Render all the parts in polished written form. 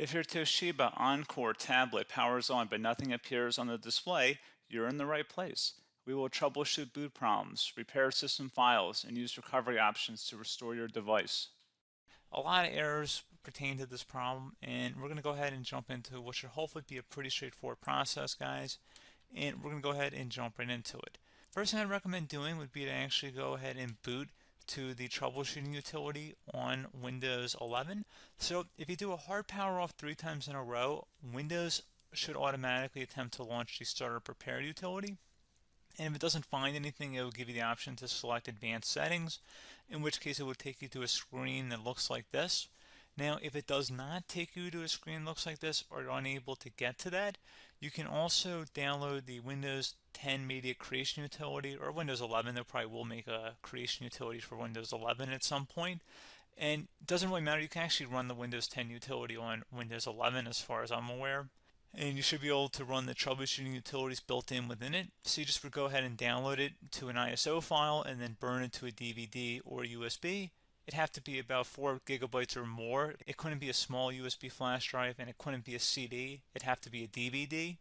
If your Toshiba Encore tablet powers on but nothing appears on the display, you're in the right place. We will troubleshoot boot problems, repair system files, and use recovery options to restore your device. A lot of errors pertain to this problem, and we're going to go ahead and jump into what should hopefully be a pretty straightforward process, guys. And we're going to go ahead and jump right into it. First thing I'd recommend doing would be to actually go ahead and boot to the troubleshooting utility on Windows 11. So if you do a hard power off 3 times in a row, Windows should automatically attempt to launch the starter prepare utility. And if it doesn't find anything, it will give you the option to select advanced settings, in which case it will take you to a screen that looks like this. Now, if it does not take you to a screen that looks like this, or you're unable to get to that, you can also download the Windows 10 Media Creation Utility, or Windows 11. They probably will make a creation utility for Windows 11 at some point. And it doesn't really matter, you can actually run the Windows 10 utility on Windows 11 as far as I'm aware. And you should be able to run the troubleshooting utilities built in within it. So you just would go ahead and download it to an ISO file and then burn it to a DVD or USB. It'd have to be about 4 gigabytes or more. It couldn't be a small USB flash drive, and it couldn't be a CD. It'd have to be a DVD.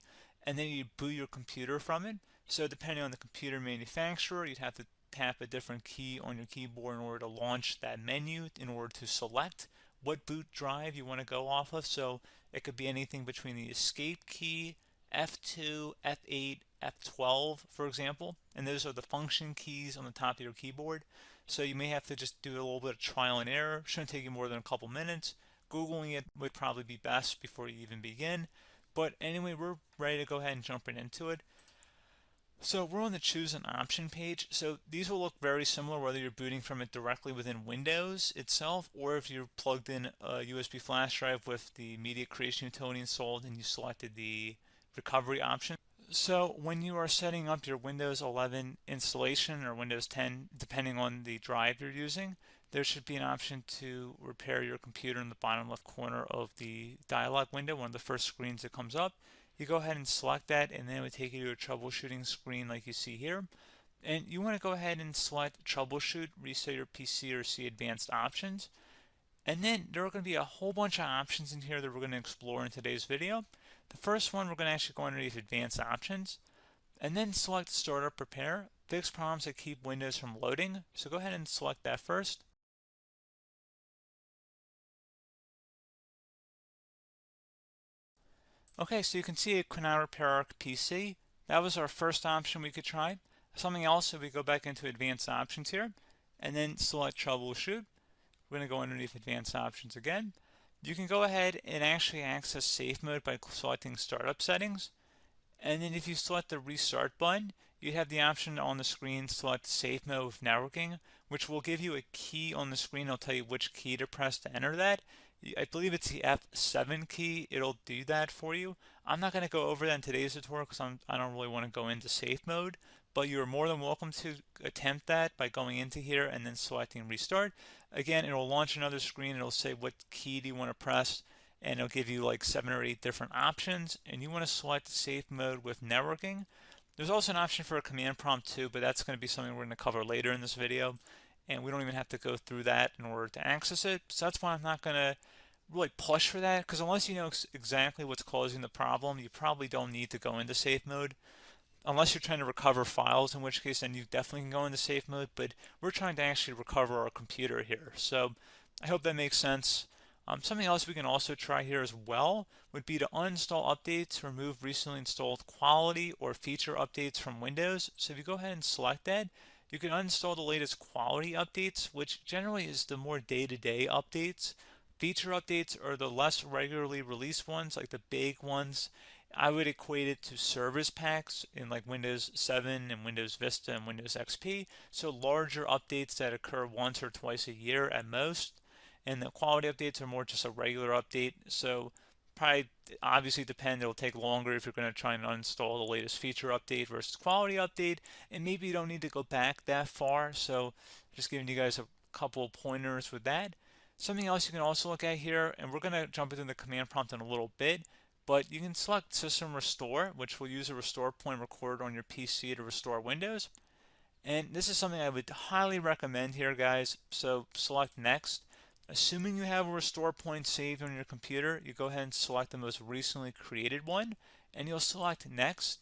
And then you'd boot your computer from it. So depending on the computer manufacturer, you'd have to tap a different key on your keyboard in order to launch that menu, in order to select what boot drive you want to go off of. So it could be anything between the escape key, F2, F8, F12, for example, and those are the function keys on the top of your keyboard. So you may have to just do a little bit of trial and error. Shouldn't take you more than a couple minutes. Googling it would probably be best before you even begin. But anyway, we're ready to go ahead and jump right into it. So we're on the choose an option page. So these will look very similar whether you're booting from it directly within Windows itself, or if you're plugged in a USB flash drive with the media creation utility installed and you selected the recovery option. So when you are setting up your Windows 11 installation or Windows 10, depending on the drive you're using, there should be an option to repair your computer in the bottom left corner of the dialog window, one of the first screens that comes up. You go ahead and select that, and then it would take you to a troubleshooting screen like you see here. And you want to go ahead and select troubleshoot, reset your PC, or see advanced options. And then there are going to be a whole bunch of options in here that we're going to explore in today's video. The first one, we're going to actually go underneath advanced options and then select startup prepare, fix problems that keep Windows from loading. So go ahead and select that first. Okay, so you can see it could not repair our PC. That was our first option we could try. Something else, if we go back into advanced options here and then select troubleshoot, we're going to go underneath advanced options again. You can go ahead and actually access safe mode by selecting startup settings. And then if you select the restart button, you have the option on the screen select safe mode with networking, which will give you a key on the screen. It'll tell you which key to press to enter that. I believe it's the F7 key. It'll do that for you. I'm not going to go over that in today's tutorial because I don't really want to go into safe mode, but you're more than welcome to attempt that by going into here and then selecting restart. Again, it'll launch another screen. It'll say what key do you want to press, and it'll give you like 7 or 8 different options, and you want to select safe mode with networking. There's also an option for a command prompt too, but that's going to be something we're going to cover later in this video, and we don't even have to go through that in order to access it. So that's why I'm not going to really push for that, because unless you know exactly what's causing the problem, you probably don't need to go into safe mode. Unless you're trying to recover files, in which case then you definitely can go into safe mode, but we're trying to actually recover our computer here. So I hope that makes sense. Something else we can also try here as well would be to uninstall updates, remove recently installed quality or feature updates from Windows. So if you go ahead and select that, you can uninstall the latest quality updates, which generally is the more day-to-day updates. Feature updates are the less regularly released ones, like the big ones. I would equate it to service packs in like Windows 7 and Windows Vista and Windows XP. So larger updates that occur once or twice a year at most. And the quality updates are more just a regular update. So probably obviously depend, it'll take longer if you're going to try and uninstall the latest feature update versus quality update. And maybe you don't need to go back that far. So just giving you guys a couple of pointers with that. Something else you can also look at here, and we're going to jump into the command prompt in a little bit, but you can select System Restore, which will use a restore point recorded on your PC to restore Windows. And this is something I would highly recommend here, guys. So select Next. Assuming you have a restore point saved on your computer, you go ahead and select the most recently created one, and you'll select next,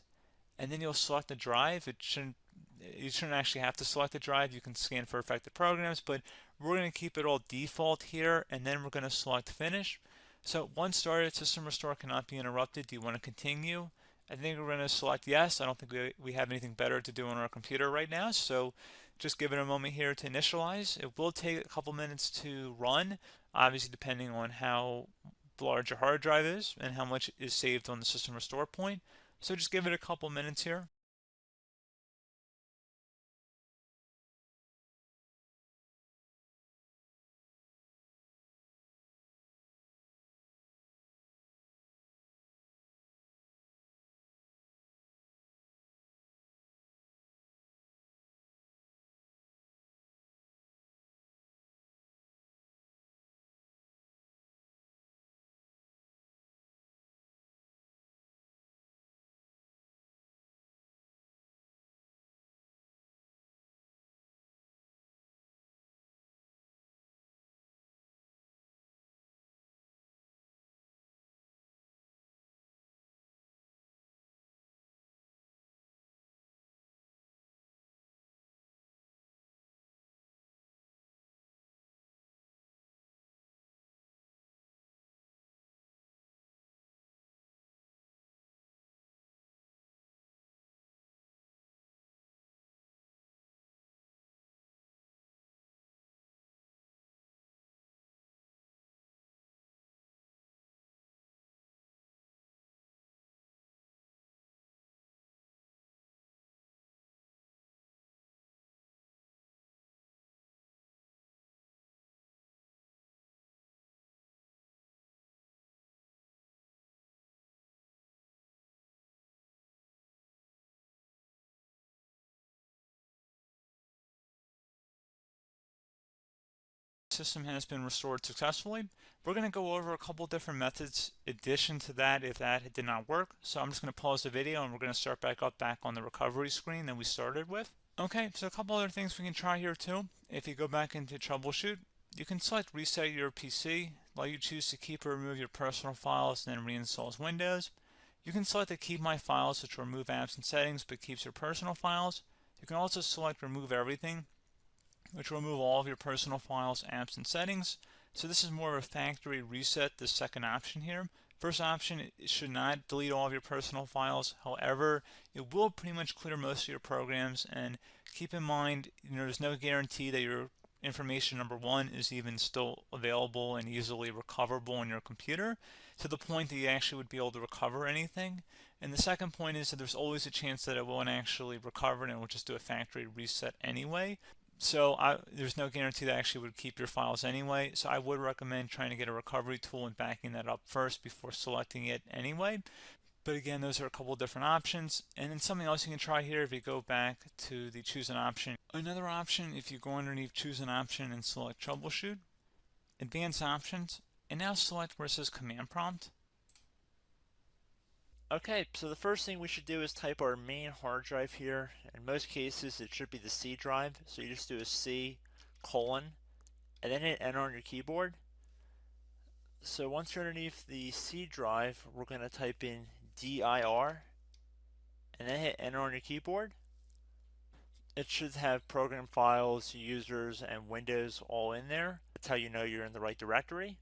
and then you'll select the drive. You shouldn't actually have to select the drive. You can scan for affected programs, but we're going to keep it all default here, and then we're going to select finish. So once started, system restore cannot be interrupted. Do you want to continue? I think we're going to select yes. I don't think we have anything better to do on our computer right now, so just give it a moment here to initialize. It will take a couple minutes to run, obviously depending on how large your hard drive is and how much is saved on the system restore point. So just give it a couple minutes here. System has been restored successfully. We're going to go over a couple different methods in addition to that if that did not work. So I'm just going to pause the video and we're going to start back on the recovery screen that we started with. Okay, so a couple other things we can try here too. If you go back into Troubleshoot, you can select Reset Your PC, let you choose to keep or remove your personal files and then reinstalls Windows. You can select to keep my files, which will remove apps and settings but keeps your personal files. You can also select Remove Everything, which will remove all of your personal files, apps, and settings. So this is more of a factory reset, the second option here. First option, it should not delete all of your personal files. However, it will pretty much clear most of your programs, and keep in mind, there's no guarantee that your information, number one, is even still available and easily recoverable on your computer to the point that you actually would be able to recover anything. And the second point is that there's always a chance that it won't actually recover and it will just do a factory reset anyway. So there's no guarantee that actually would keep your files anyway. So I would recommend trying to get a recovery tool and backing that up first before selecting it anyway. But again, those are a couple different options. And then something else you can try here if you go back to the choose an option. Another option, if you go underneath choose an option and select troubleshoot, advanced options, and now select where it says command prompt. Okay, so the first thing we should do is type our main hard drive here. In most cases, it should be the C drive. So you just do a C colon and then hit enter on your keyboard. So once you're underneath the C drive, we're going to type in dir and then hit enter on your keyboard. It should have program files, users, and Windows all in there. That's how you know you're in the right directory.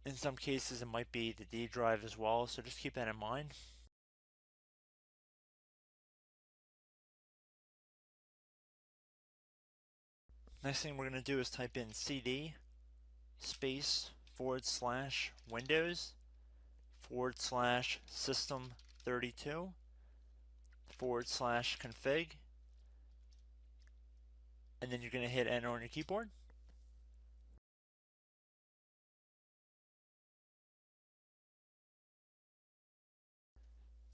In some cases, it might be the D drive as well, so just keep that in mind. Next thing we're going to do is type in cd space / Windows / system 32 / config, and then you're going to hit enter on your keyboard.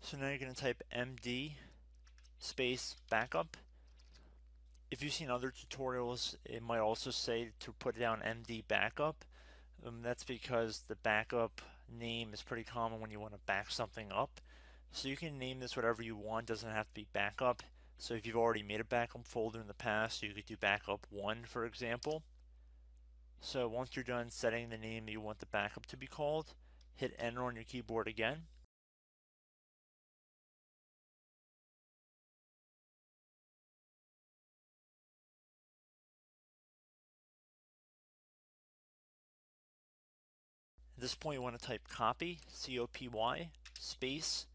So now you're going to type md space backup. If you've seen other tutorials, it might also say to put down md backup. That's because the backup name is pretty common when you want to back something up. So you can name this whatever you want, doesn't have to be backup. So if you've already made a backup folder in the past, you could do backup 1, for example. So once you're done setting the name you want the backup to be called, hit enter on your keyboard again. At this point, you want to type copy, C-O-P-Y, space.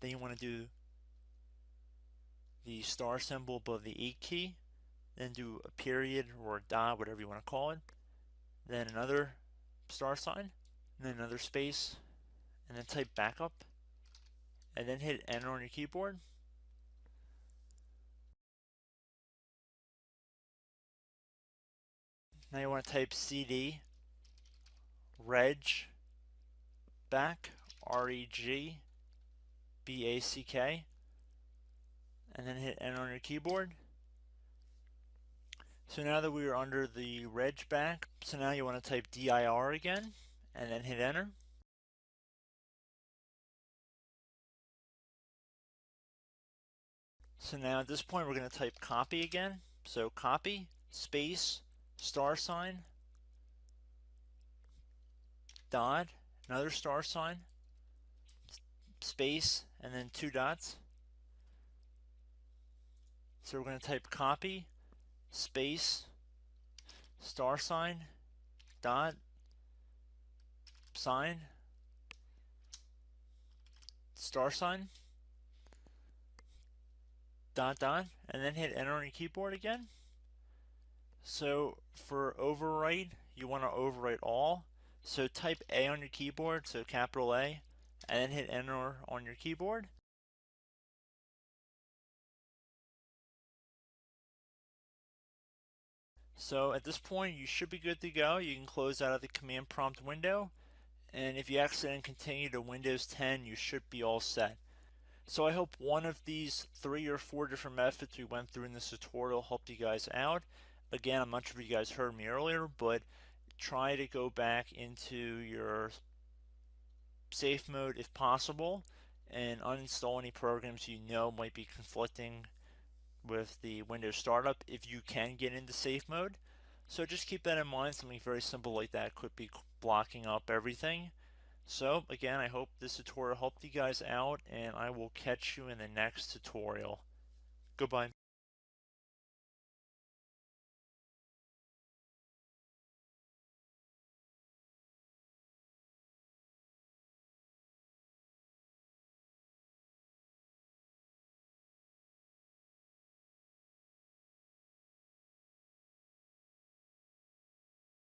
Then you want to do the star symbol above the 8 key. Then do a period or a dot, whatever you want to call it. Then another star sign, and then another space, and then type backup, and then hit enter on your keyboard. Now you want to type cd reg back, R-E-G-B-A-C-K, and then hit enter on your keyboard. So now that we are under the reg back, so now you want to type dir again, and then hit enter. So now at this point we're going to type copy again. So copy, space, star sign, dot, another star sign, space, and then 2 dots. So we're going to type copy, space, star sign, dot, sign, star sign, dot, dot, and then hit enter on your keyboard again. So for overwrite, you want to overwrite all. So type A on your keyboard, so capital A, and then hit enter on your keyboard. So at this point, you should be good to go. You can close out of the command prompt window, and if you accidentally continue to Windows 10, you should be all set. So I hope one of these 3 or 4 different methods we went through in this tutorial helped you guys out. Again, I'm not sure if you guys heard me earlier, but try to go back into your safe mode if possible and uninstall any programs you know might be conflicting with the Windows startup if you can get into safe mode. So just keep that in mind. Something very simple like that could be blocking up everything. So again, I hope this tutorial helped you guys out, and I will catch you in the next tutorial. Goodbye.